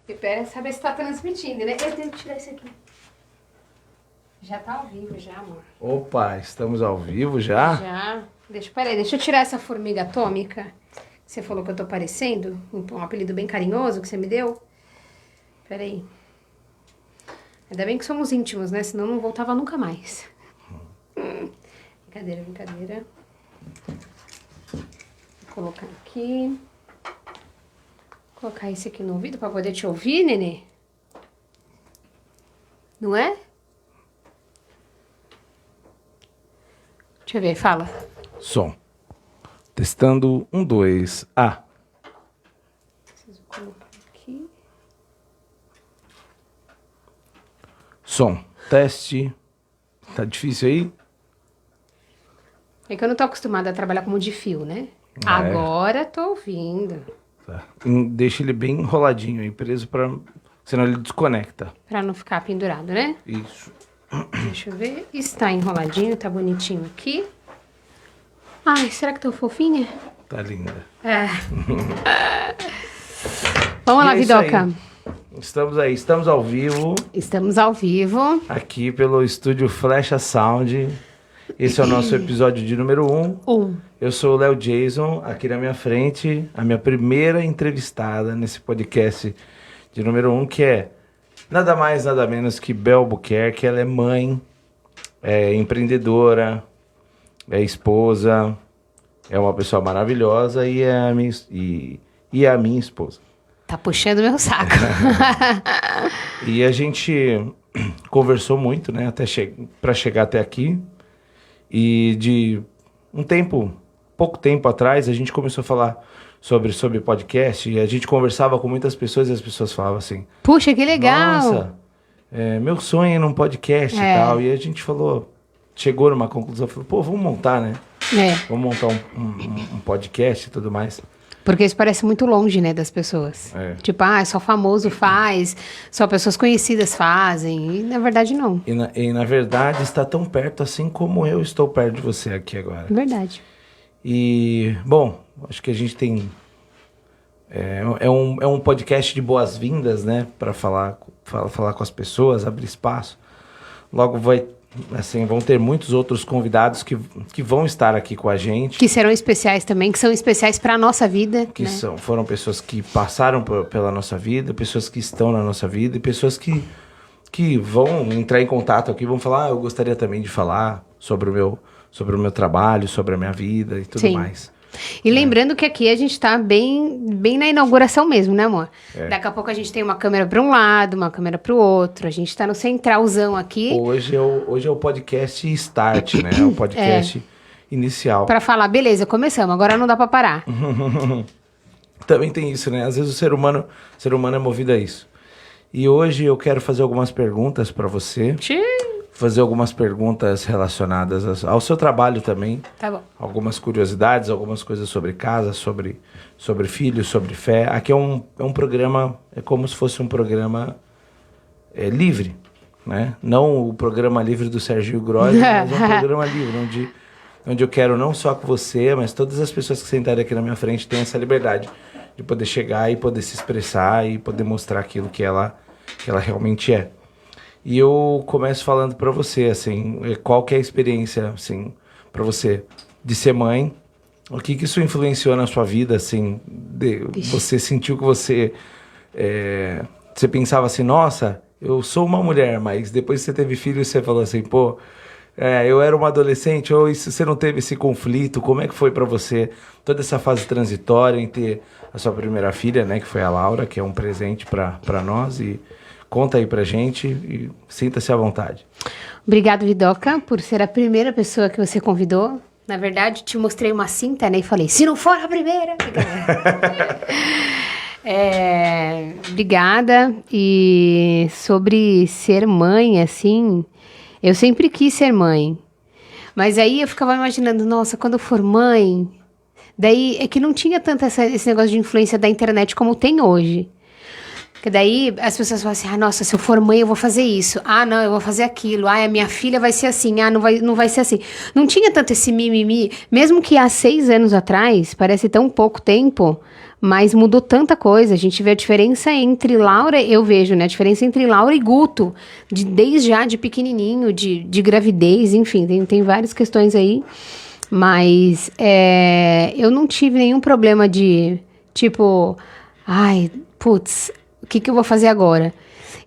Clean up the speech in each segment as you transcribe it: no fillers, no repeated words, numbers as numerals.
Espera saber se tá transmitindo, né? Eu tenho que tirar isso aqui. Já tá ao vivo, já, amor. Opa, estamos ao vivo já? Já. Deixa eu tirar essa formiga atômica. Você falou que eu tô parecendo. Um apelido bem carinhoso que você me deu. Peraí. Ainda bem que somos íntimos, né? Senão não voltava nunca mais. Brincadeira, brincadeira. Vou colocar aqui. Vou colocar esse aqui no ouvido pra poder te ouvir, nenê. Não é? Deixa eu ver, fala. Som. Testando, 1, 2, A. Preciso colocar aqui. Som. Teste. Tá difícil aí? É que eu não tô acostumada a trabalhar como de fio, né? Ah, é? Agora tô ouvindo. Tá. Deixa ele bem enroladinho aí, preso pra... Senão ele desconecta. Pra não ficar pendurado, né? Isso. Deixa eu ver. Está enroladinho, tá bonitinho aqui. Ai, será que tô fofinha? Tá linda. É. Vamos lá, E é isso Vidoca. aí. Estamos ao vivo. Estamos ao vivo. Aqui pelo estúdio Flecha Sound. Esse é o nosso episódio de número 1. Eu sou o Léo Jason, aqui na minha frente, a minha primeira entrevistada nesse podcast de número 1, que é nada mais, nada menos que Bel Buquerque. Ela é mãe, é empreendedora, é esposa, é uma pessoa maravilhosa e é a minha esposa. Tá puxando meu saco. E a gente conversou muito, né, para chegar até aqui. E de pouco tempo atrás, a gente começou a falar sobre podcast. E a gente conversava com muitas pessoas e as pessoas falavam assim... Puxa, que legal. Nossa, meu sonho é num podcast e tal. E a gente chegou numa conclusão, falou, pô, vamos montar, né? Vamos montar um podcast e tudo mais. Porque isso parece muito longe, né, das pessoas. Tipo, só famoso faz, só pessoas conhecidas fazem. E na verdade, não. E na verdade, está tão perto assim como eu estou perto de você aqui agora. Verdade. E, bom, acho que a gente tem... É um podcast de boas-vindas, né? Para falar com as pessoas, abrir espaço. Logo vão ter muitos outros convidados que vão estar aqui com a gente. Que serão especiais também, que são especiais para a nossa vida. Que né? Foram pessoas que passaram pela nossa vida, pessoas que estão na nossa vida e pessoas que vão entrar em contato aqui, vão falar, eu gostaria também de falar sobre o meu trabalho, sobre a minha vida e tudo mais. E lembrando que aqui a gente tá bem na inauguração mesmo, né, amor? Daqui a pouco a gente tem uma câmera para um lado, uma câmera para o outro. A gente tá no centralzão aqui. Hoje é o podcast Start, né? É o podcast inicial. Para falar, beleza, começamos, agora não dá para parar. Também tem isso, né? Às vezes o ser humano é movido a isso. E hoje eu quero fazer algumas perguntas para você. Fazer algumas perguntas relacionadas ao seu trabalho também. Tá bom. Algumas curiosidades, algumas coisas sobre casa, sobre filhos, sobre fé. Aqui é um programa, é como se fosse um programa livre, né? Não o programa livre do Serginho Grossi, mas um programa livre, onde eu quero não só com você, mas todas as pessoas que sentarem aqui na minha frente têm essa liberdade de poder chegar e poder se expressar e poder mostrar aquilo que ela realmente é. E eu começo falando para você, assim, qual que é a experiência, assim, para você de ser mãe? O que isso influenciou na sua vida, assim? Você sentiu que você pensava assim, nossa, eu sou uma mulher, mas depois que você teve filho, você falou assim, pô, eu era uma adolescente, ou isso, você não teve esse conflito? Como é que foi para você toda essa fase transitória em ter a sua primeira filha, né, que foi a Laura, que é um presente para nós e... Conta aí pra gente e sinta-se à vontade. Obrigado, Vidoca, por ser a primeira pessoa que você convidou. Na verdade, te mostrei uma cinta, né? E falei, se não for a primeira... Obrigada. E sobre ser mãe, assim... Eu sempre quis ser mãe. Mas aí eu ficava imaginando, nossa, quando eu for mãe... Daí é que não tinha tanto esse negócio de influência da internet como tem hoje. Porque daí as pessoas falam assim, nossa, se eu for mãe eu vou fazer isso. Ah, não, eu vou fazer aquilo. Ah, a minha filha vai ser assim. Ah, não vai ser assim. Não tinha tanto esse mimimi. Mesmo que há 6 anos atrás, parece tão pouco tempo, mas mudou tanta coisa. A gente vê a diferença entre Laura, eu vejo, né? A diferença entre Laura e Guto. Desde já de pequenininho, de gravidez, enfim, tem várias questões aí. Mas eu não tive nenhum problema de, tipo, ai, putz, o que eu vou fazer agora?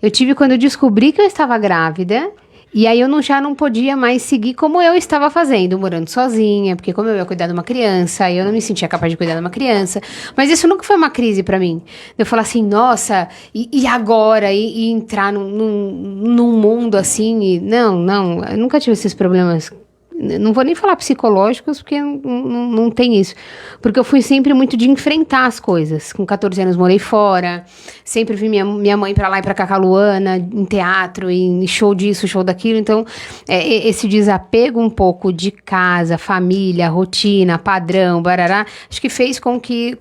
Eu tive quando eu descobri que eu estava grávida, e aí eu já não podia mais seguir como eu estava fazendo, morando sozinha, porque como eu ia cuidar de uma criança, eu não me sentia capaz de cuidar de uma criança. Mas isso nunca foi uma crise pra mim. Eu falar assim, nossa, e agora? E entrar num mundo assim, não, eu nunca tive esses problemas. Não vou nem falar psicológicos, porque não tem isso. Porque eu fui sempre muito de enfrentar as coisas. Com 14 anos morei fora, sempre vi minha mãe pra lá e pra cá com a Luana, em teatro, em show disso, show daquilo. Então, esse desapego um pouco de casa, família, rotina, padrão, barará, acho que fez com que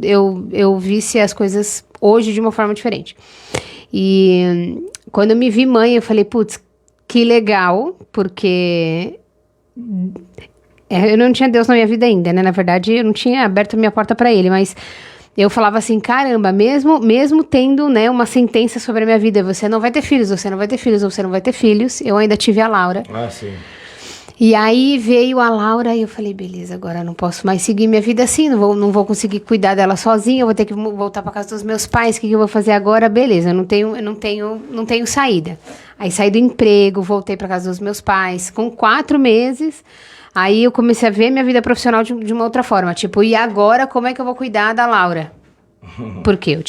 eu visse as coisas hoje de uma forma diferente. E quando eu me vi mãe, eu falei, putz, que legal, porque eu não tinha Deus na minha vida ainda, né? Na verdade, eu não tinha aberto a minha porta pra ele, mas eu falava assim, caramba, mesmo tendo, né, uma sentença sobre a minha vida, você não vai ter filhos, você não vai ter filhos, você não vai ter filhos, eu ainda tive a Laura. Ah, sim. E aí veio a Laura e eu falei, beleza, agora eu não posso mais seguir minha vida assim, não vou conseguir cuidar dela sozinha, eu vou ter que voltar pra casa dos meus pais, o que eu vou fazer agora? Beleza, eu não tenho saída. Aí saí do emprego, voltei pra casa dos meus pais, com 4 meses, aí eu comecei a ver minha vida profissional de uma outra forma, tipo, e agora como é que eu vou cuidar da Laura? Porque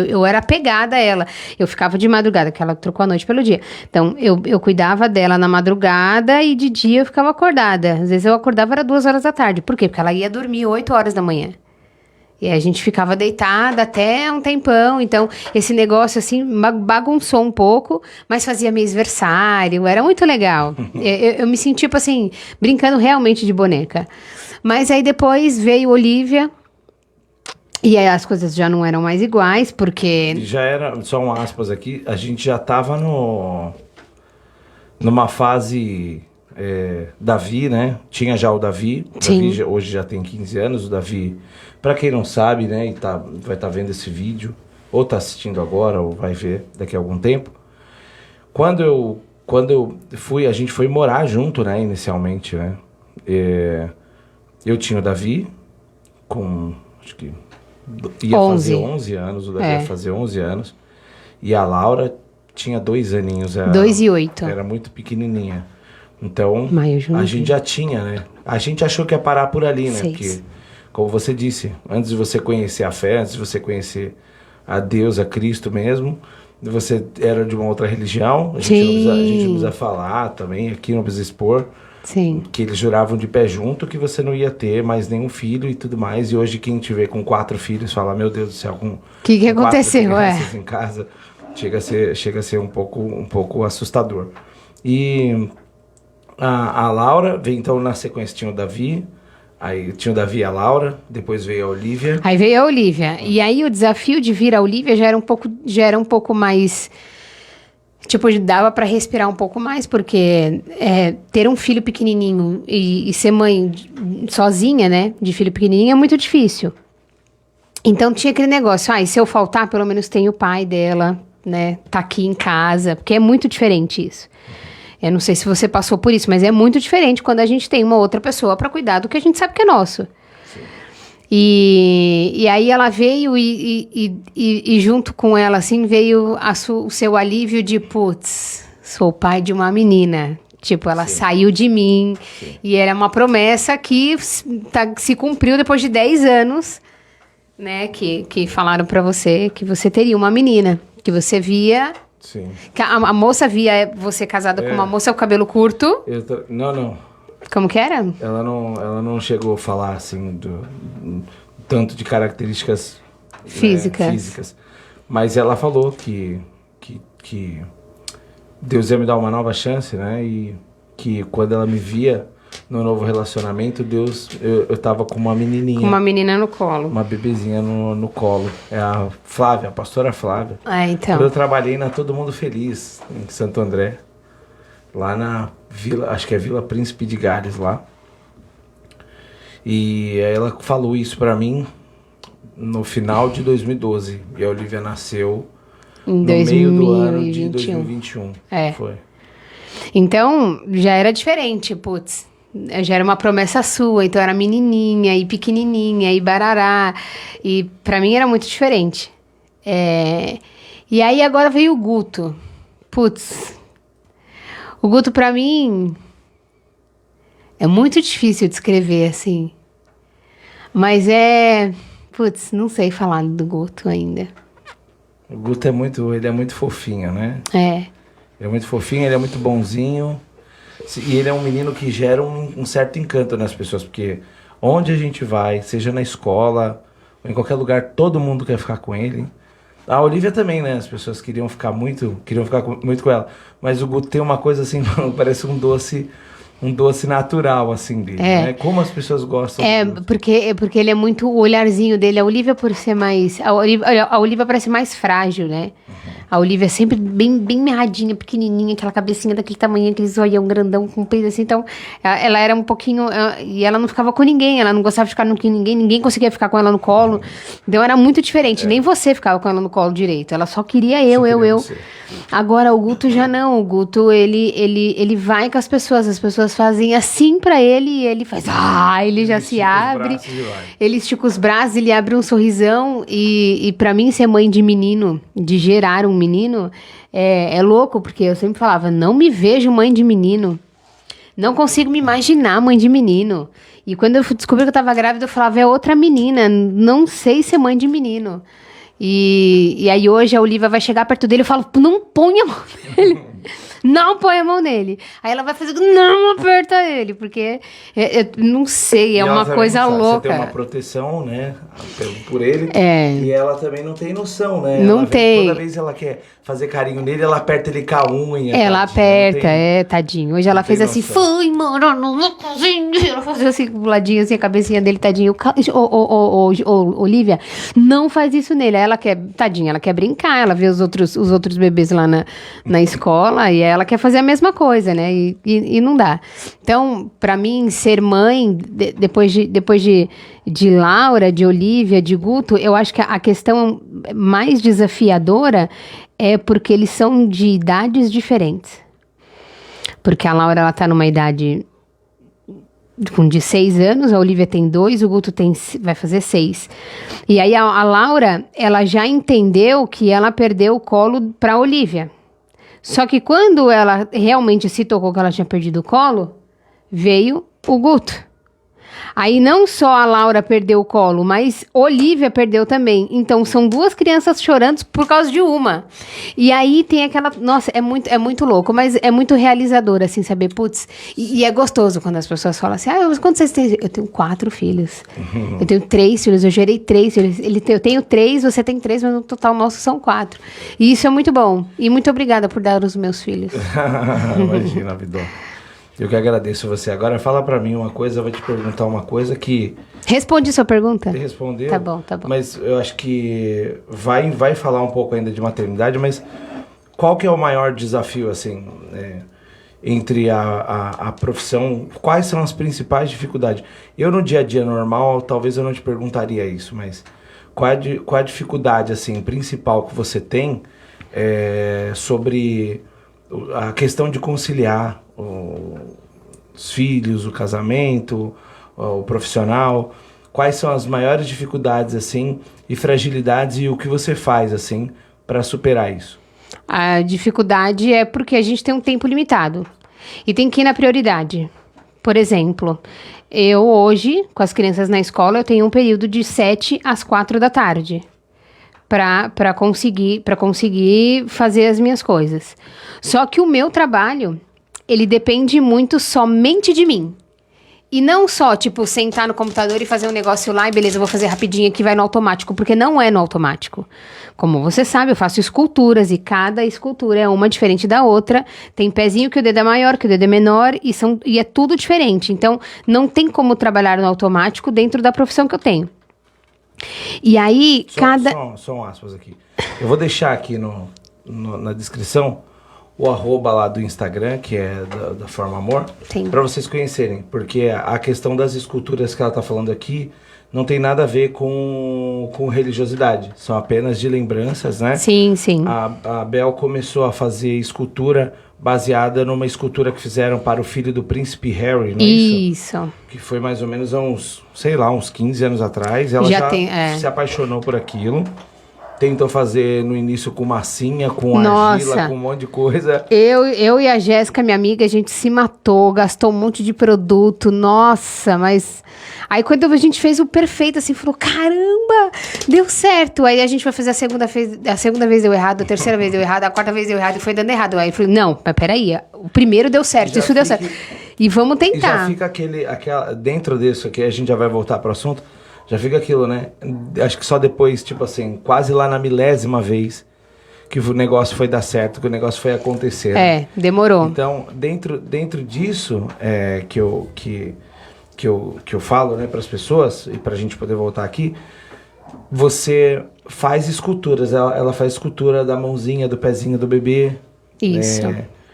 eu era apegada a ela. Eu ficava de madrugada, que ela trocou a noite pelo dia. Então, eu cuidava dela na madrugada e de dia eu ficava acordada. Às vezes eu acordava, era 2 horas da tarde. Por quê? Porque ela ia dormir 8 horas da manhã. E a gente ficava deitada até um tempão. Então, esse negócio, assim, bagunçou um pouco, mas fazia mêsversário. Era muito legal. Eu me senti, tipo assim, brincando realmente de boneca. Mas aí depois veio Olivia. E aí as coisas já não eram mais iguais, porque... Já era, só um aspas aqui, a gente já tava numa fase Davi, né? Tinha já o Davi. O Davi hoje já tem 15 anos. O Davi, pra quem não sabe, né? E vai estar vendo esse vídeo, ou tá assistindo agora, ou vai ver daqui a algum tempo. Quando eu fui, a gente foi morar junto, né? Inicialmente, né? Eu tinha o Davi com, acho que... Ia 11. fazer 11 anos, o Davi ia fazer 11 anos. E a Laura tinha 2 aninhos. 2 e 8. Era muito pequenininha. Então, a gente já tinha, né? A gente achou que ia parar por ali, né? 6. Porque, como você disse, antes de você conhecer a fé, antes de você conhecer a Deus, a Cristo mesmo, você era de uma outra religião. A gente não precisa falar também, aqui não precisa expor. Sim. Que eles juravam de pé junto que você não ia ter mais nenhum filho e tudo mais. E hoje quem te vê com 4 filhos fala, meu Deus do céu, com que aconteceu, em casa, chega a ser um pouco assustador. E a Laura veio então na sequência, tinha o Davi, aí tinha o Davi e a Laura, depois veio a Olivia. Aí veio a Olivia. E aí o desafio de vir a Olivia já era um pouco mais... Tipo, dava pra respirar um pouco mais, porque ter um filho pequenininho e ser mãe sozinha, né, de filho pequenininho é muito difícil. Então tinha aquele negócio, e se eu faltar, pelo menos tem o pai dela, né, tá aqui em casa, porque é muito diferente isso. Eu não sei se você passou por isso, mas é muito diferente quando a gente tem uma outra pessoa pra cuidar do que a gente sabe que é nosso. Sim. E aí ela veio e junto com ela, assim, veio o seu alívio de, putz, sou pai de uma menina. Tipo, ela saiu de mim. Sim. E era uma promessa que se cumpriu depois de 10 anos, né? Que falaram pra você que você teria uma menina. Que você via... Sim. Que a moça via você casada com uma moça com cabelo curto. Não. Como que era? Ela não chegou a falar assim tanto de características físicas. Mas ela falou que Deus ia me dar uma nova chance, né? E que quando ela me via no novo relacionamento, eu tava com uma menininha. Com uma menina no colo. Uma bebezinha no colo. É a Flávia, a pastora Flávia. Então. Quando eu trabalhei na Todo Mundo Feliz, em Santo André. Lá na Vila, acho que é Vila Príncipe de Gales, lá. E ela falou isso pra mim no final de 2012. E a Olivia nasceu no meio do ano de 2021. Foi. Então, já era diferente, putz. Já era uma promessa sua, então era menininha e pequenininha e barará. E pra mim era muito diferente. E aí agora veio o Guto. Putz. O Guto pra mim é muito difícil de escrever, assim. Mas putz, não sei falar do Guto ainda. O Guto ele é muito fofinho, né? Ele é muito fofinho, ele é muito bonzinho. E ele é um menino que gera um certo encanto nas pessoas, porque onde a gente vai, seja na escola, ou em qualquer lugar, todo mundo quer ficar com ele. A Olivia também, né? As pessoas queriam ficar muito com ela. Mas o Guto tem uma coisa assim, parece um doce natural, assim, dele, né? Como as pessoas gostam do Guto. Porque ele é muito, o olharzinho dele, a Olivia por ser mais, a Olivia parece mais frágil, né? A Olivia é sempre bem mirradinha, pequenininha, aquela cabecinha daquele tamanho, aquele zoião grandão com peito assim, então ela era um pouquinho, e ela não ficava com ninguém, ela não gostava de ficar com ninguém conseguia ficar com ela no colo, então era muito diferente, nem você ficava com ela no colo direito, ela só queria eu. Você. Agora o Guto já não, o Guto ele vai com as pessoas fazem assim pra ele e ele faz, ele já se abre, ele estica os braços, ele abre um sorrisão e pra mim ser mãe de menino, de gerar um menino, é louco, porque eu sempre falava, não me vejo mãe de menino, não consigo me imaginar mãe de menino, e quando eu descobri que eu tava grávida, eu falava, é outra menina, não sei ser mãe de menino. E aí hoje a Olivia vai chegar perto dele e eu falo, não põe a mão nele. Não põe a mão nele. Aí ela vai fazer, não aperta ele, porque eu não sei, é uma coisa louca. Você tem uma proteção, né, por ele, e ela também não tem noção, né? Não tem. Toda vez ela quer fazer carinho nele, ela aperta ele com a unha. Ela aperta, tadinho. Hoje ela fez assim, fui morar numa cozinha. Ela fazia assim, pro ladinho, assim, a cabecinha dele, tadinho. Olivia, não faz isso nele. Aí ela quer, tadinha, ela quer brincar, ela vê os outros bebês lá na escola, e ela quer fazer a mesma coisa, né? E não dá. Então, pra mim, ser mãe, depois de Laura, de Olivia, de Guto, eu acho que a questão mais desafiadora é porque eles são de idades diferentes. Porque a Laura, ela tá numa idade de 6 anos, a Olivia tem 2, o Guto vai fazer 6. E aí a Laura, ela já entendeu que ela perdeu o colo pra Olivia. Só que quando ela realmente se tocou que ela tinha perdido o colo, veio o Guto. Aí não só a Laura perdeu o colo, mas Olivia perdeu também. Então são 2 crianças chorando por causa de uma. E aí tem aquela... Nossa, é muito louco, mas é muito realizador, assim, saber, putz... E é gostoso quando as pessoas falam assim, mas quantos vocês têm? Eu tenho 4 filhos. Eu tenho 3 filhos, eu gerei 3 filhos. Eu tenho 3, você tem 3, mas no total nosso são 4. E isso é muito bom. E muito obrigada por dar os meus filhos. Imagina, Vidó. Eu que agradeço você. Agora fala pra mim uma coisa, eu vou te perguntar uma coisa que... Responde sua pergunta. Você respondeu? Tá bom. Mas eu acho que vai falar um pouco ainda de maternidade, mas qual que é o maior desafio, assim, entre a profissão? Quais são as principais dificuldades? Eu no dia a dia normal, talvez eu não te perguntaria isso, mas qual é a dificuldade, assim, principal que você tem sobre a questão de conciliar os filhos, o casamento, o profissional? Quais são as maiores dificuldades, assim, e fragilidades, e o que você faz, assim, para superar isso? A dificuldade é porque a gente tem um tempo limitado e tem que ir na prioridade. Por exemplo, eu hoje, com as crianças na escola, eu tenho um período de 7 às 4 da tarde para conseguir fazer as minhas coisas. Só que o meu trabalho, ele depende muito somente de mim. E não só, tipo, sentar no computador e fazer um negócio lá e beleza, eu vou fazer rapidinho aqui, vai no automático. Porque não é no automático. Como você sabe, eu faço esculturas e cada escultura é uma diferente da outra. Tem pezinho que o dedo é maior, que o dedo é menor e é tudo diferente. Então, não tem como trabalhar no automático dentro da profissão que eu tenho. E aí, Só um aspas aqui. Eu vou deixar aqui na descrição o @ lá do Instagram, que é da Forma Amor, para vocês conhecerem. Porque a questão das esculturas que ela tá falando aqui não tem nada a ver com religiosidade. São apenas de lembranças, né? Sim, sim. A Bel começou a fazer escultura baseada numa escultura que fizeram para o filho do príncipe Harry, não é isso? Isso. Que foi mais ou menos há uns 15 anos atrás. Ela já se apaixonou por aquilo. Tentou fazer no início com massinha, com argila, com um monte de coisa. Eu e a Jéssica, minha amiga, a gente se matou, gastou um monte de produto. Nossa, mas... Aí quando a gente fez o perfeito, assim, falou, caramba, deu certo. Aí a gente foi fazer a segunda vez deu errado, a terceira vez deu errado, a quarta vez deu errado e foi dando errado. Aí eu falei, não, mas peraí, o primeiro deu certo, isso deu certo. E vamos tentar. E já fica dentro disso aqui, a gente já vai voltar pro assunto, já fica aquilo, né? Acho que só depois, tipo assim, quase lá na 1000ª vez que o negócio foi dar certo, que o negócio foi acontecer. Demorou. Então, dentro disso, que eu falo, né, para as pessoas, e para a gente poder voltar aqui, você faz esculturas, ela faz escultura da mãozinha, do pezinho do bebê. Isso,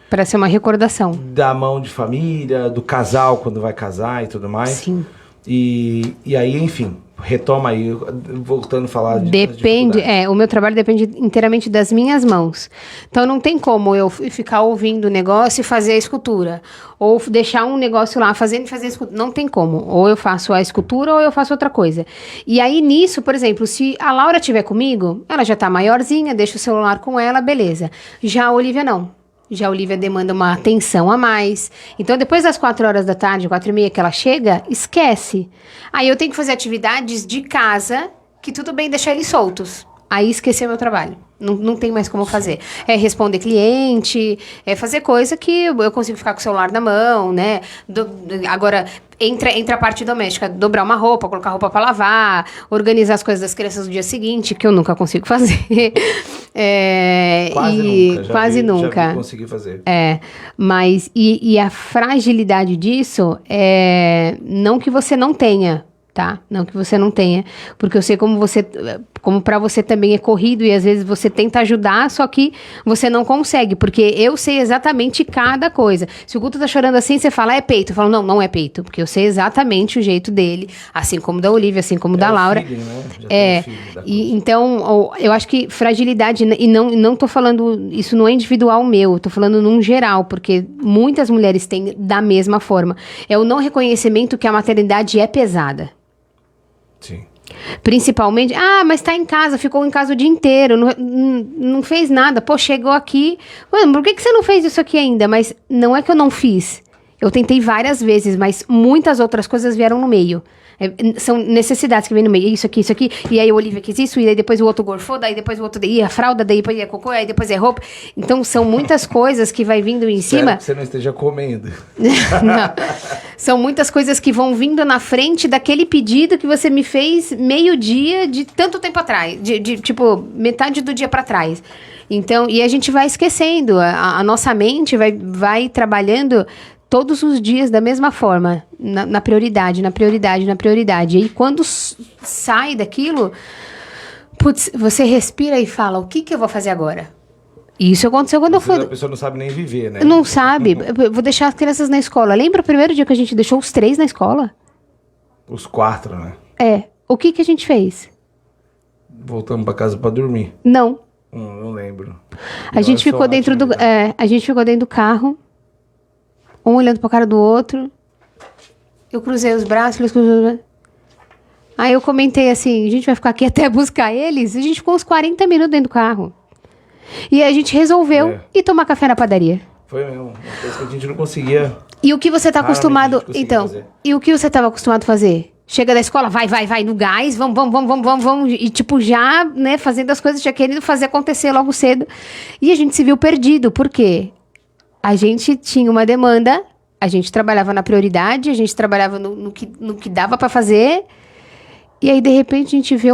para ser uma recordação. Da mão de família, do casal quando vai casar e tudo mais. Sim. E aí, enfim, retoma aí, voltando a falar Depende, o meu trabalho depende inteiramente das minhas mãos. Então não tem como eu ficar ouvindo o negócio e fazer a escultura. Ou deixar um negócio lá fazendo e fazer a escultura. Não tem como. Ou eu faço a escultura ou eu faço outra coisa. E aí nisso, por exemplo, se a Laura estiver comigo, ela já tá maiorzinha, deixa o celular com ela, beleza. Já a Olivia não. Já a Olivia demanda uma atenção a mais. Então, depois das 4h da tarde, 4h30 que ela chega, esquece. Aí eu tenho que fazer atividades de casa, que tudo bem deixar eles soltos. Aí esquecer meu trabalho. Não tem mais como fazer. É responder cliente, é fazer coisa que eu consigo ficar com o celular na mão, né? Agora, entra a parte doméstica, dobrar uma roupa, colocar roupa para lavar, organizar as coisas das crianças no dia seguinte, que eu nunca consigo fazer. Quase nunca. Já vi conseguir fazer. Mas e a fragilidade disso não que você não tenha, tá? Não que você não tenha, porque eu sei como para você também é corrido e às vezes você tenta ajudar, só que você não consegue, porque eu sei exatamente cada coisa. Se o Guto tá chorando assim, você fala, é peito. Eu falo, não é peito, porque eu sei exatamente o jeito dele, assim como da Olivia, assim como da Laura. Filho, né? Já tem filho então, eu acho que fragilidade, e não tô falando, isso não é individual meu, tô falando num geral, porque muitas mulheres têm da mesma forma. É o não reconhecimento que a maternidade é pesada. Sim. Principalmente, mas tá em casa, ficou em casa o dia inteiro, não fez nada, pô, chegou aqui, mano, por que você não fez isso aqui ainda? Mas não é que eu não fiz, eu tentei várias vezes, mas muitas outras coisas vieram no meio. São necessidades que vêm no meio, isso aqui, e aí o Olivia quis isso, e aí depois o outro gorfou, daí depois o outro, daí a fralda, daí depois é cocô, aí depois é roupa. Então são muitas coisas que vai vindo em cima. Que você não esteja comendo. Não. São muitas coisas que vão vindo na frente daquele pedido que você me fez meio-dia de tanto tempo atrás, de tipo, metade do dia para trás. Então, e a gente vai esquecendo, a nossa mente vai trabalhando todos os dias da mesma forma, na prioridade. E aí, quando sai daquilo, putz, você respira e fala, o que eu vou fazer agora? Isso aconteceu quando eu fui... A pessoa não sabe nem viver, né? Não sabe. Eu vou deixar as crianças na escola. Lembra o primeiro dia que a gente deixou os 3 na escola? Os 4, né? O que a gente fez? Voltamos pra casa pra dormir. Não. Não lembro. A gente ficou dentro do carro. Um olhando pra cara do outro. Eu cruzei os braços, eles cruzaram os braços. Aí eu comentei assim, a gente vai ficar aqui até buscar eles? A gente ficou uns 40 minutos dentro do carro. E a gente resolveu ir tomar café na padaria. Foi mesmo, uma coisa que a gente não conseguia. E o que você tá acostumado... Então, e o que você tava acostumado a fazer? Chega da escola, vai no gás, vamos. E tipo, já, né, fazendo as coisas, já querendo fazer acontecer logo cedo. E a gente se viu perdido, por quê? A gente tinha uma demanda, a gente trabalhava na prioridade, a gente trabalhava no que dava pra fazer, e aí, de repente, a gente vê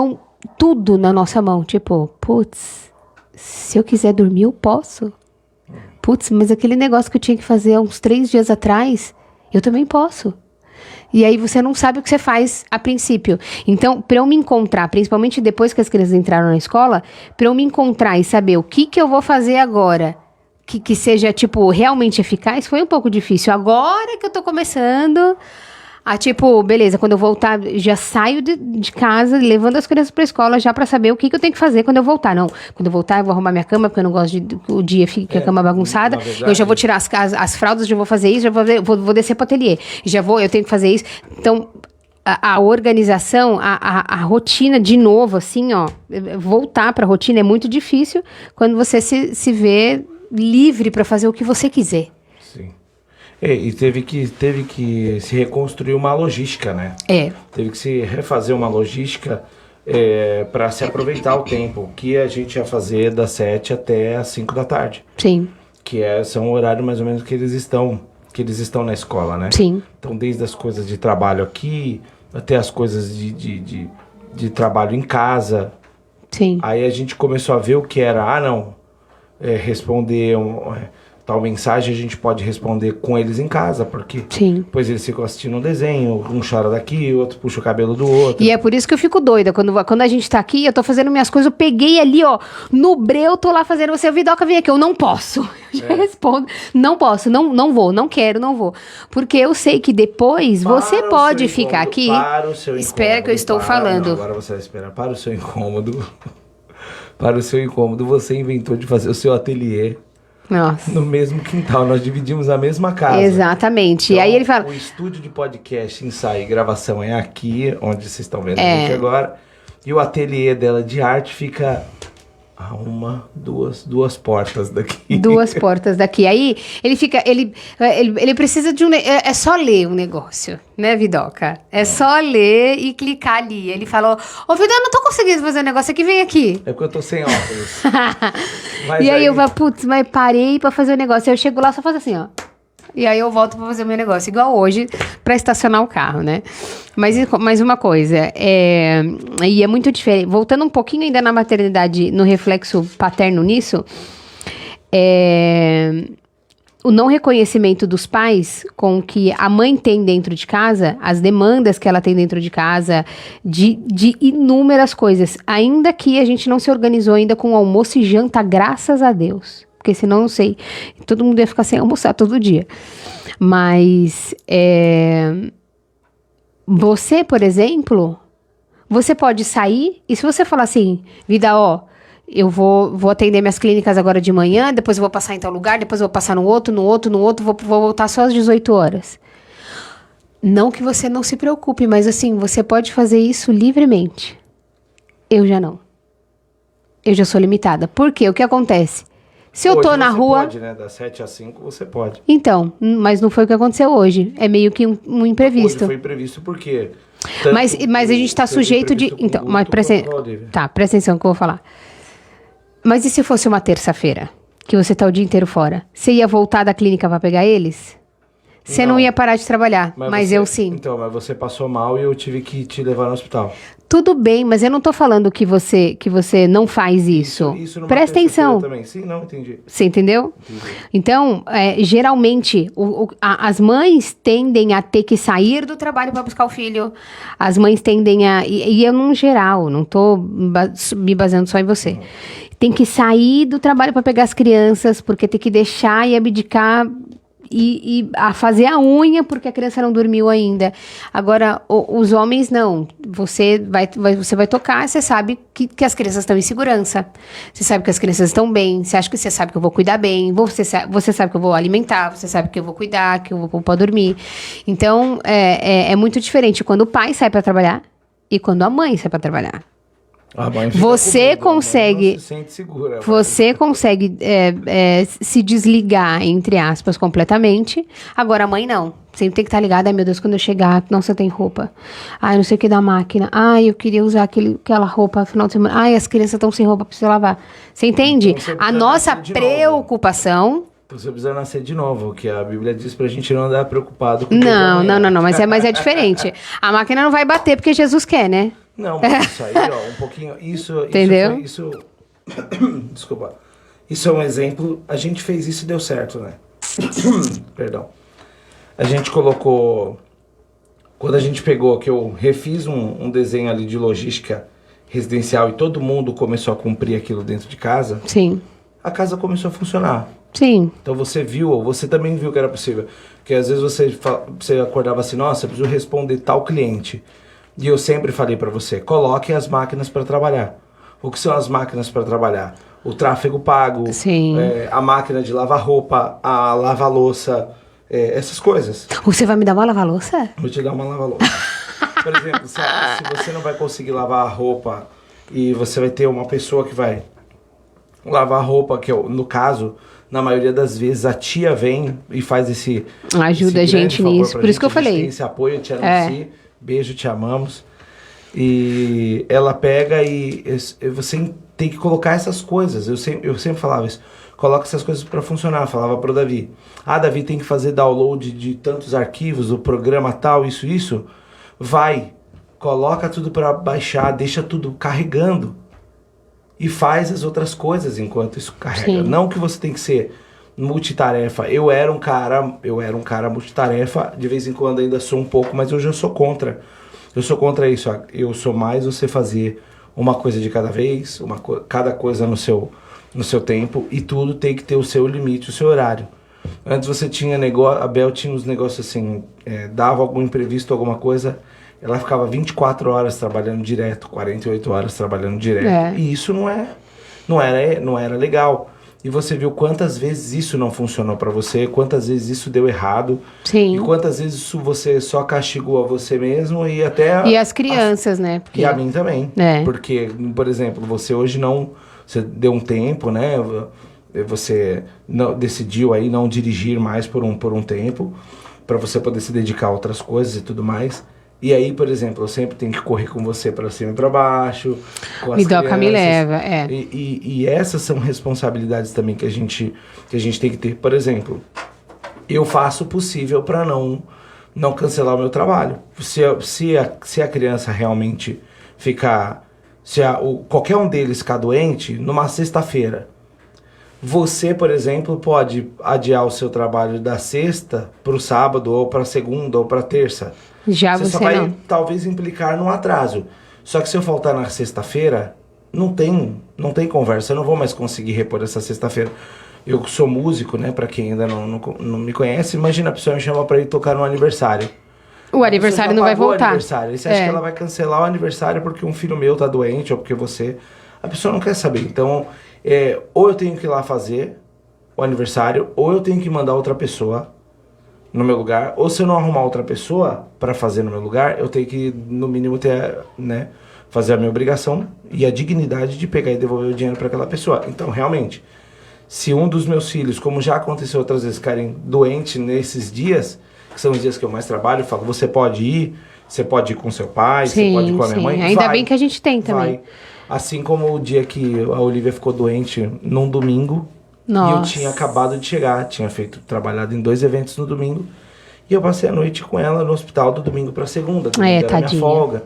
tudo na nossa mão. Tipo, putz, se eu quiser dormir, eu posso. Putz, mas aquele negócio que eu tinha que fazer há uns 3 dias atrás, eu também posso. E aí você não sabe o que você faz a princípio. Então, para eu me encontrar, principalmente depois que as crianças entraram na escola, para eu me encontrar e saber o que eu vou fazer agora, que seja, tipo, realmente eficaz, foi um pouco difícil. Agora que eu tô começando a, tipo, beleza, quando eu voltar, já saio de casa, levando as crianças pra escola, já pra saber o que eu tenho que fazer quando eu voltar. Não, quando eu voltar, eu vou arrumar minha cama, porque eu não gosto de o dia fica a cama bagunçada. Verdade, eu já vou tirar as fraldas, já vou fazer isso, já vou descer pro ateliê. Eu tenho que fazer isso. Então, a organização, a rotina, de novo, assim, ó, voltar pra rotina é muito difícil quando você se vê livre pra fazer o que você quiser. Sim. E teve que se reconstruir uma logística, né? Teve que se refazer uma logística para se aproveitar o tempo. O que a gente ia fazer das 7 até as 5 da tarde. Sim. São o horário mais ou menos que eles estão na escola, né? Sim. Então, desde as coisas de trabalho aqui, até as coisas de trabalho em casa. Sim. Aí a gente começou a ver o que era, responder tal mensagem a gente pode responder com eles em casa, porque depois eles ficam assistindo um desenho, um chora daqui, o outro puxa o cabelo do outro. E é por isso que eu fico doida, quando a gente tá aqui, eu tô fazendo minhas coisas, eu peguei ali, ó, no breu, tô lá fazendo, o Vidoca vem aqui, eu não posso, eu já respondo, não posso, não vou, não quero, não vou, porque eu sei que depois você pode ficar aqui, para o seu incômodo, espera que eu estou falando. Não, agora você vai esperar, para o seu incômodo, você inventou de fazer o seu ateliê. Nossa. No mesmo quintal, nós dividimos a mesma casa. Exatamente. Então, e aí ele fala... O estúdio de podcast, ensaio e gravação é aqui, onde vocês estão vendo a gente agora. E o ateliê dela de arte fica a duas portas daqui. 2 portas daqui. Aí ele precisa de é só ler o negócio, né, Vidoca? É só ler e clicar ali. Ele falou, Vidoca, eu não tô conseguindo fazer o negócio aqui, vem aqui. É porque eu tô sem óculos. E aí eu falo, putz, mas parei pra fazer o negócio. Aí eu chego lá, só faço assim, ó. E aí eu volto pra fazer o meu negócio, igual hoje, pra estacionar o carro, né? Mas uma coisa, e é muito diferente. Voltando um pouquinho ainda na maternidade, no reflexo paterno nisso, o não reconhecimento dos pais com o que a mãe tem dentro de casa, as demandas que ela tem dentro de casa, de inúmeras coisas. Ainda que a gente não se organizou ainda com almoço e janta, graças a Deus. Porque senão, não sei, todo mundo ia ficar sem almoçar todo dia. Mas, você, por exemplo, você pode sair e se você falar assim, vida, eu vou atender minhas clínicas agora de manhã, depois eu vou passar em tal lugar, depois eu vou passar no outro, vou voltar só às 18 horas. Não que você não se preocupe, mas assim, você pode fazer isso livremente. Eu já não. Eu já sou limitada. Por quê? O que acontece? Se eu tô na rua... Pode, né? Das 7 às 5 você pode. Então, mas não foi o que aconteceu hoje. É meio que um imprevisto. Hoje foi imprevisto por quê? Mas a gente tá sujeito de... Então, mas presta atenção que eu vou falar. Mas e se fosse uma terça-feira? Que você tá o dia inteiro fora? Você ia voltar da clínica pra pegar eles? Você não ia parar de trabalhar, mas eu sim. Então, mas você passou mal e eu tive que te levar no hospital. Tudo bem, mas eu não tô falando que você não faz isso. Isso Presta atenção. Também. Sim, não, entendi. Você entendeu? Entendi. Então, geralmente, as mães tendem a ter que sair do trabalho para buscar o filho. As mães tendem a... E eu, no geral, não tô me baseando só em você. Tem que sair do trabalho para pegar as crianças, porque tem que deixar e abdicar... E a fazer a unha porque a criança não dormiu ainda. Agora, os homens não. Você vai tocar, você sabe que as crianças estão em segurança. Você sabe que as crianças estão bem. Você sabe que eu vou cuidar bem. Você sabe que eu vou alimentar. Você sabe que eu vou cuidar, que eu vou pôr dormir. Então, é muito diferente quando o pai sai para trabalhar e quando a mãe sai para trabalhar. Você consegue, não se sente segura, você consegue se desligar, entre aspas, completamente. Agora a mãe não. Sempre tem que estar ligada. Ai, meu Deus, quando eu chegar, não, você tem roupa. Ai, não sei o que da máquina. Ai, eu queria usar aquela roupa no final de semana. Ai, as crianças estão sem roupa, precisa lavar. Você entende? Então, a nossa preocupação... Você precisa nascer de novo, que a Bíblia diz pra gente não andar preocupado com Não, mas é diferente. A máquina não vai bater porque Jesus quer, né? Não, mas isso aí, ó, um pouquinho... Entendeu? Desculpa. Isso é um exemplo. A gente fez isso e deu certo, né? Perdão. A gente colocou... Quando a gente pegou, que eu refiz um desenho ali de logística residencial e todo mundo começou a cumprir aquilo dentro de casa, Sim. a casa começou a funcionar. Sim. Então você viu, você também viu que era possível. Porque às vezes você acordava assim, nossa, eu preciso responder tal cliente. E eu sempre falei para você, coloque as máquinas para trabalhar. O que são as máquinas para trabalhar? O tráfego pago, Sim. A máquina de lavar roupa, a lava-louça, essas coisas. Você vai me dar uma lava-louça? Vou te dar uma lava-louça. Por exemplo, se você não vai conseguir lavar a roupa e você vai ter uma pessoa que vai lavar a roupa, que no caso, na maioria das vezes, a tia vem e faz esse ajuda a gente nisso, por isso que eu falei. Esse apoio, tia Nancy, beijo, te amamos. E ela pega e você tem que colocar essas coisas. Eu sempre falava isso. Coloca essas coisas para funcionar. Falava pro Davi. Davi tem que fazer download de tantos arquivos, o programa tal, isso. Vai, coloca tudo para baixar, deixa tudo carregando. E faz as outras coisas enquanto isso carrega. Sim. Não que você tem que ser multitarefa. Eu era um cara multitarefa. De vez em quando ainda sou um pouco, mas hoje eu sou contra. Eu sou contra isso. Eu sou mais você fazer uma coisa de cada vez, cada coisa no seu tempo, e tudo tem que ter o seu limite, o seu horário. Antes você tinha negócio, a Bel tinha uns negócios assim, dava algum imprevisto, alguma coisa, ela ficava 24 horas trabalhando direto, 48 horas trabalhando direto. E isso não era legal. E você viu quantas vezes isso não funcionou pra você, quantas vezes isso deu errado. Sim. E quantas vezes isso você só castigou a você mesmo e até... E as crianças, né? Porque... E a mim também. Porque, por exemplo, você hoje não... Você deu um tempo, né? Você decidiu aí não dirigir mais por um tempo, pra você poder se dedicar a outras coisas e tudo mais. E aí, por exemplo, eu sempre tenho que correr com você pra cima e pra baixo, com as crianças. Me leva, E essas são responsabilidades também que a gente tem que ter. Por exemplo, eu faço o possível pra não cancelar o meu trabalho. Se a criança realmente ficar... qualquer um deles ficar doente, numa sexta-feira, você, por exemplo, pode adiar o seu trabalho da sexta pro sábado, ou pra segunda, ou pra terça. Você só vai talvez implicar num atraso. Só que se eu faltar na sexta-feira, não tem conversa. Eu não vou mais conseguir repor essa sexta-feira. Eu sou músico, né? Pra quem ainda não me conhece, imagina a pessoa me chama pra ir tocar no aniversário. O aniversário não vai voltar. Você acha que ela vai cancelar o aniversário porque um filho meu tá doente ou porque você... A pessoa não quer saber. Então, ou eu tenho que ir lá fazer o aniversário, ou eu tenho que mandar outra pessoa no meu lugar, ou se eu não arrumar outra pessoa para fazer no meu lugar, eu tenho que, no mínimo, fazer a minha obrigação e a dignidade de pegar e devolver o dinheiro para aquela pessoa. Então, realmente, se um dos meus filhos, como já aconteceu outras vezes, ficarem doentes nesses dias, que são os dias que eu mais trabalho, eu falo, você pode ir com seu pai, você pode ir com a minha mãe. Ainda bem que a gente tem também. Vai. Assim como o dia que a Olivia ficou doente num domingo, e eu tinha acabado de chegar, tinha trabalhado em 2 eventos no domingo, e eu passei a noite com ela no hospital do domingo para segunda, era minha folga.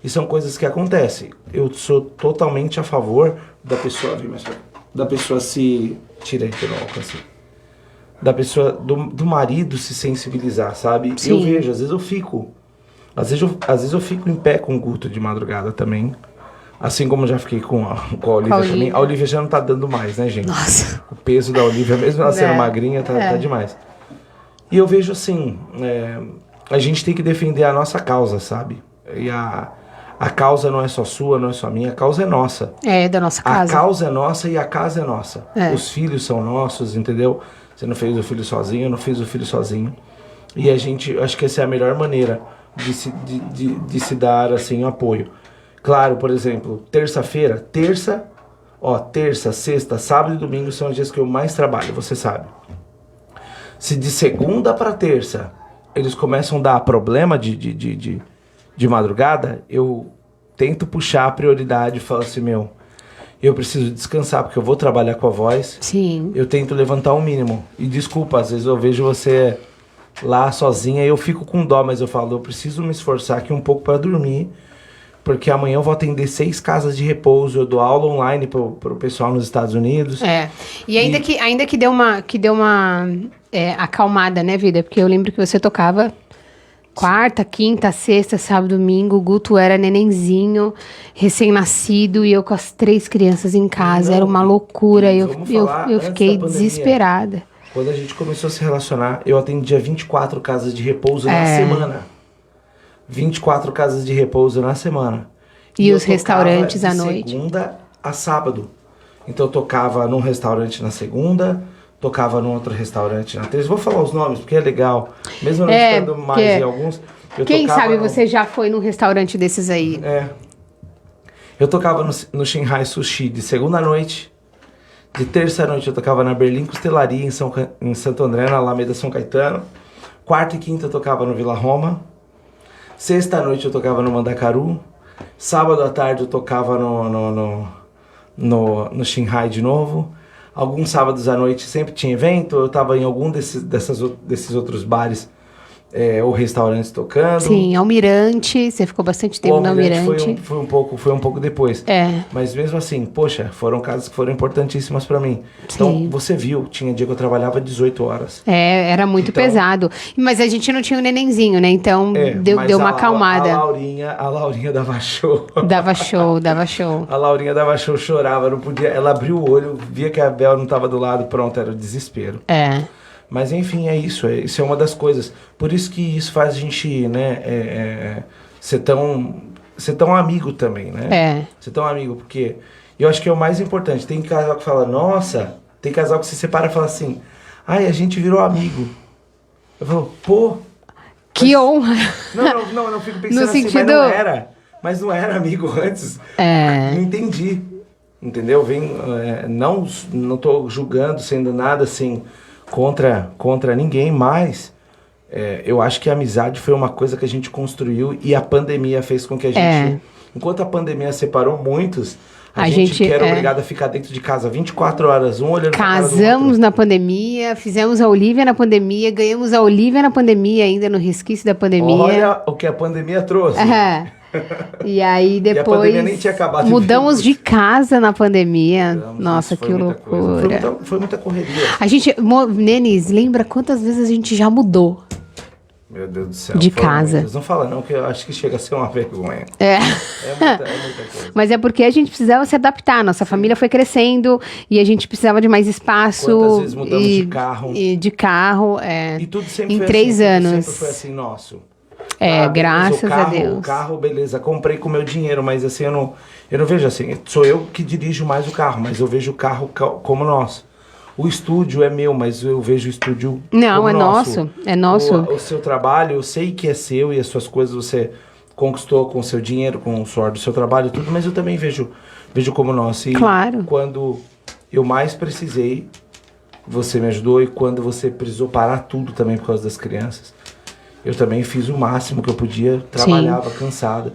E são coisas que acontecem. Eu sou totalmente a favor da pessoa se... Tirei pelo alcance. Da pessoa, do marido se sensibilizar, sabe? Sim. Eu vejo, às vezes eu fico em pé com o Guto de madrugada também. Assim como eu já fiquei com a Olivia também. A Olivia já não tá dando mais, né, gente? Nossa. O peso da Olivia, mesmo ela sendo magrinha, tá demais. E eu vejo assim, a gente tem que defender a nossa causa, sabe? E a causa não é só sua, não é só minha, a causa é nossa. É da nossa casa. A causa é nossa e a casa é nossa. Os filhos são nossos, entendeu? Você não fez o filho sozinho, eu não fiz o filho sozinho. E acho que essa é a melhor maneira de se dar, assim, apoio. Claro, por exemplo, terça, sexta, sábado e domingo são os dias que eu mais trabalho, você sabe. Se de segunda para terça eles começam a dar problema de madrugada, eu tento puxar a prioridade e falo assim, eu preciso descansar, porque eu vou trabalhar com a voz. Sim. Eu tento levantar o mínimo. E desculpa, às vezes eu vejo você lá sozinha e eu fico com dó, mas eu falo, eu preciso me esforçar aqui um pouco para dormir, porque amanhã eu vou atender 6 casas de repouso, eu dou aula online pro pessoal nos Estados Unidos. E ainda que deu uma acalmada, né, vida? Porque eu lembro que você tocava quarta, quinta, sexta, sábado, domingo, o Guto era nenenzinho, recém-nascido, e eu com as 3 crianças em casa, era uma loucura, eu fiquei desesperada. Quando a gente começou a se relacionar, eu atendia 24 casas de repouso na semana. 24 casas de repouso na semana. E os restaurantes à noite? Segunda a sábado. Então eu tocava num restaurante na segunda, tocava num outro restaurante na terça. Vou falar os nomes, porque é legal. Mesmo não estando mais em alguns. Quem sabe você já foi num restaurante desses aí? Eu tocava no Shanghai Sushi de segunda noite. De terça noite eu tocava na Berlim Costelaria, em Santo André, na Alameda São Caetano. Quarta e quinta eu tocava no Vila Roma. Sexta noite eu tocava no Mandacaru. Sábado à tarde eu tocava no Shanghai de novo. Alguns sábados à noite sempre tinha evento. Eu tava em algum desses outros bares ou restaurantes tocando. Sim, Almirante. Você ficou bastante tempo no Almirante. Foi um pouco depois. Mas mesmo assim, poxa, foram casas que foram importantíssimas pra mim. Então, você viu, tinha dia que eu trabalhava 18 horas. Era muito pesado. Mas a gente não tinha o nenenzinho, né? Então, deu uma acalmada. A Laurinha dava show. Dava show. A Laurinha dava show, chorava, não podia. Ela abriu o olho, via que a Bel não tava do lado, pronto, era o desespero. Mas enfim, isso é uma das coisas. Por isso que isso faz a gente, né, ser tão amigo também, né? Ser tão amigo, porque eu acho que é o mais importante. Tem casal que fala, nossa, tem casal que se separa e fala assim, ai, a gente virou amigo. Eu falo, pô... Que honra! Não fico pensando assim, sentido... mas não era amigo antes. Não entendi, entendeu? Não tô julgando, sendo nada assim... Contra ninguém, mas eu acho que a amizade foi uma coisa que a gente construiu e a pandemia fez com que a gente... Enquanto a pandemia separou muitos, a gente que era obrigado a ficar dentro de casa 24 horas, um olhando pra cara do outro. Casamos na pandemia, fizemos a Olivia na pandemia, ganhamos a Olivia na pandemia, ainda no resquício da pandemia. Olha o que a pandemia trouxe. E aí depois e a pandemia nem tinha acabado mudamos de casa na pandemia. Nossa, que loucura. Foi muita correria. A gente, Nenis, lembra quantas vezes a gente já mudou? Meu Deus do céu. De casa. Muitas. Não fala não, que eu acho que chega a ser uma vergonha. É muita coisa. Mas é porque a gente precisava se adaptar. Nossa família foi crescendo e a gente precisava de mais espaço. Quantas vezes mudamos de carro? De carro, E tudo sempre em foi 3 assim, anos. Sempre foi assim, nosso. Graças a Deus. O carro, beleza, comprei com o meu dinheiro, mas assim, eu não vejo assim. Sou eu que dirijo mais o carro, mas eu vejo o carro como nosso. O estúdio é meu, mas eu vejo o estúdio como nosso. É nosso. O seu trabalho, eu sei que é seu e as suas coisas você conquistou com o seu dinheiro, com o suor do seu trabalho e tudo, mas eu também vejo como nosso. E claro. Quando eu mais precisei, você me ajudou, e quando você precisou parar tudo também por causa das crianças, eu também fiz o máximo que eu podia, trabalhava cansado,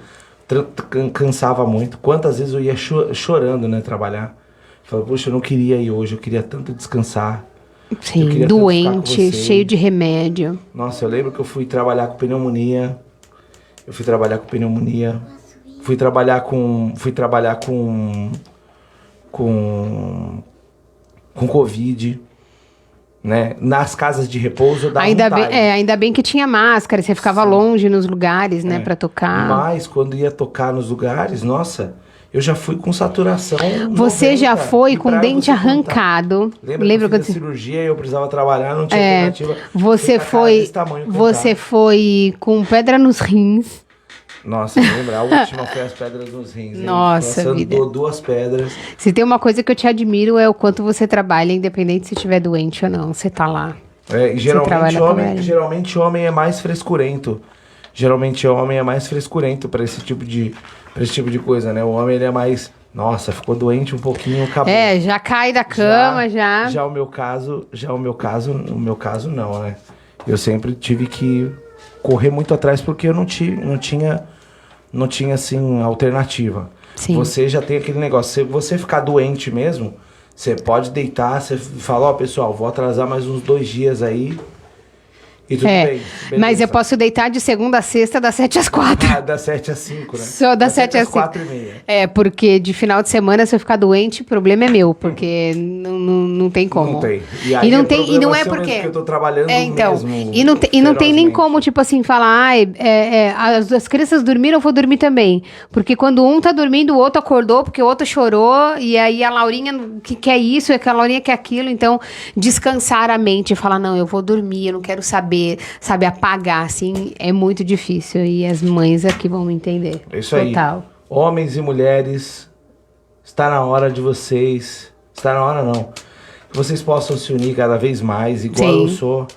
cansava muito. Quantas vezes eu ia chorando, né, trabalhar. Falei, poxa, eu não queria ir hoje, eu queria tanto descansar. Sim, doente, cheio de remédio. Nossa, eu lembro que eu fui trabalhar com pneumonia. Fui trabalhar com Covid. Né? Nas casas de repouso dava ainda bem que tinha máscara, você ficava longe nos lugares, né, pra tocar. Mas quando ia tocar nos lugares, nossa, eu já fui com saturação. Você já foi com dente arrancado. Lembra quando cirurgia e eu precisava trabalhar, não tinha alternativa. Você foi com pedra nos rins. Nossa, lembra? A última foi as pedras nos rins. Nossa, vida. Andou 2 pedras. Se tem uma coisa que eu te admiro é o quanto você trabalha, independente se estiver doente ou não. Você tá lá. E geralmente homem é mais frescurento. Para esse tipo de coisa, né? O homem, ele é mais... Nossa, ficou doente um pouquinho, acabou. Já cai da cama, já. Já o meu caso não, né? Eu sempre tive que correr muito atrás porque eu não tinha assim, alternativa. Sim. Você já tem aquele negócio, se você ficar doente mesmo, você pode deitar, você fala, pessoal, vou atrasar mais uns 2 dias aí E tudo bem. Mas eu posso deitar de segunda a sexta, das 7 às 4. Ah, das 7 às 5, né? Só das 7 às 4 e meia. Porque de final de semana, se eu ficar doente, o problema é meu, porque não tem como. Não tem. E não tem, e não é porque... Porque eu tô trabalhando então, mesmo e não tem nem ferozmente. como, tipo assim, falar, as crianças dormiram, eu vou dormir também. Porque quando um tá dormindo, o outro acordou, porque o outro chorou, e aí a Laurinha que quer isso, a Laurinha quer aquilo, então descansar a mente e falar, não, eu vou dormir, eu não quero saber, sabe, apagar, assim, é muito difícil. E as mães aqui vão me entender. É isso aí. Total. Homens e mulheres, está na hora de vocês... Está na hora, não. Que vocês possam se unir cada vez mais, igual Sim. eu sou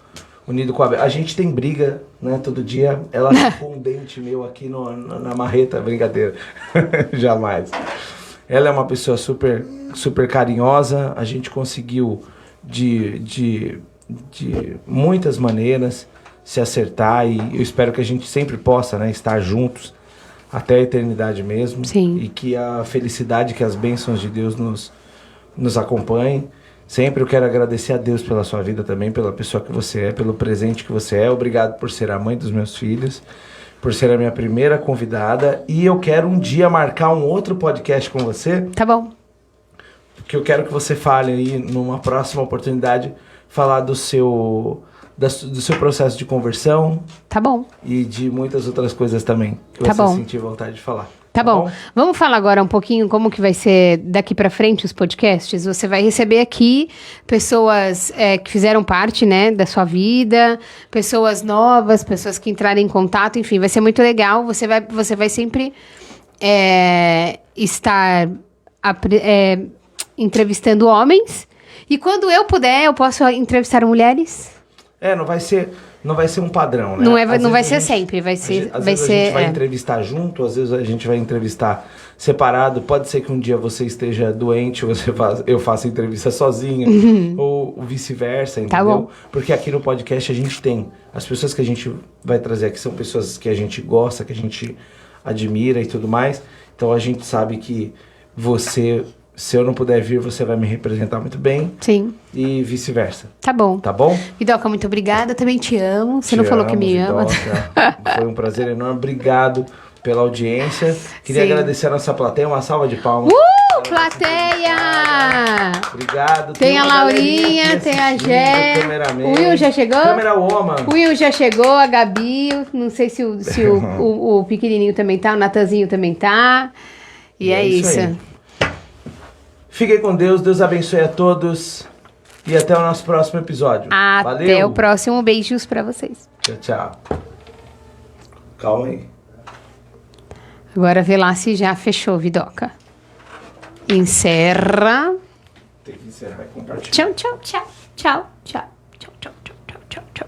unido com a Bel. A gente tem briga, né, todo dia. Ela ficou um dente meu aqui na marreta, brincadeira. Jamais. Ela é uma pessoa super, super carinhosa. A gente conseguiu de muitas maneiras se acertar e eu espero que a gente sempre possa, né, estar juntos até a eternidade mesmo. Sim. E que a felicidade, que as bênçãos de Deus nos acompanhem. Sempre eu quero agradecer a Deus pela sua vida também, pela pessoa que você é, pelo presente que você é. Obrigado por ser a mãe dos meus filhos, por ser a minha primeira convidada. E eu quero um dia marcar um outro podcast com você. Tá bom. Porque eu quero que você fale aí, numa próxima oportunidade, falar do seu processo de conversão. Tá bom. E de muitas outras coisas também que Tá você bom. sentir vontade de falar. Tá bom. Vamos falar agora um pouquinho como que vai ser daqui pra frente os podcasts. Você vai receber aqui pessoas que fizeram parte, né, da sua vida, pessoas novas, pessoas que entrarem em contato, enfim, vai ser muito legal. Você vai sempre estar entrevistando homens. E quando eu puder, eu posso entrevistar mulheres. Não vai ser um padrão, né? Não vai ser sempre, vai ser... Às vezes a gente vai entrevistar junto, às vezes a gente vai entrevistar separado. Pode ser que um dia você esteja doente, eu faça entrevista sozinha, ou vice-versa, entendeu? Tá bom. Porque aqui no podcast a gente tem... As pessoas que a gente vai trazer aqui são pessoas que a gente gosta, que a gente admira e tudo mais. Então a gente sabe que você... Se eu não puder vir, você vai me representar muito bem. Sim. E vice-versa. Tá bom. Tá bom? Vidoca, muito obrigada. Também te amo. Você não falou que me ama. Foi um prazer enorme. Obrigado pela audiência. Queria agradecer a nossa plateia. Uma salva de palmas. Plateia! Obrigado. Tem a Laurinha, tem a Gé. O Will já chegou? Câmera Woman. O Will já chegou, a Gabi. Não sei se o pequenininho também tá, o Natanzinho também tá. E é isso. Aí. Fiquem com Deus, Deus abençoe a todos e até o nosso próximo episódio. Até o próximo, beijos pra vocês. Tchau, tchau. Calma aí. Agora vê lá se já fechou, Vidoca. Encerra. Tem que encerrar e compartilhar. Tchau, tchau, tchau, tchau, tchau, tchau, tchau, tchau, tchau.